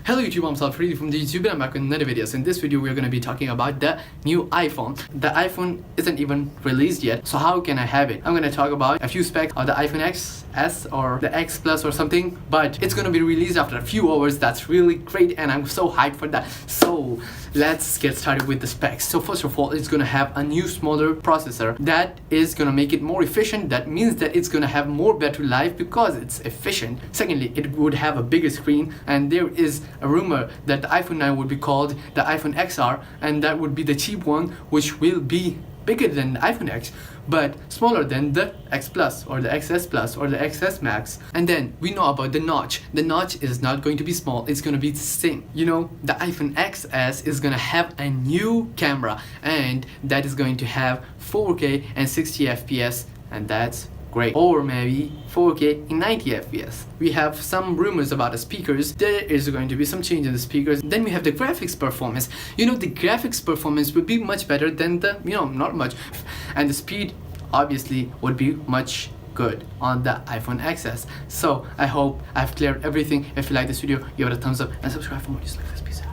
Hello YouTube, I'm Salfredi from Digi and I'm back with another video. So in this video we're going to be talking about the new iPhone. The iPhone isn't even released yet, so how can I have it? I'm going to talk about a few specs of the iPhone XS or the X Plus or something, but it's going to be released after a few hours. That's really great and I'm so hyped for that. So let's get started with the specs. So first of all, it's going to have a new smaller processor that is going to make it more efficient. That means that it's going to have more battery life because it's efficient. Secondly, it would have a bigger screen, and there is a rumor that the iPhone 9 would be called the iPhone XR, and that would be the cheap one, which will be bigger than the iPhone X but smaller than the X Plus or the XS Plus or the XS Max. And then we know about the notch. The notch is not going to be small, it's going to be the same. You know, the iPhone XS is going to have a new camera, and that is going to have 4K and 60 FPS, and that's great. Or maybe 4K in 90 FPS. We have some rumors about the speakers. There is going to be some change in the speakers. Then we have the graphics performance. You know, the graphics performance would be much better than the, not much. And the speed obviously would be much good on the iPhone XS. So I hope I've cleared everything. If you like this video, give it a thumbs up and subscribe for more news like this. Peace out.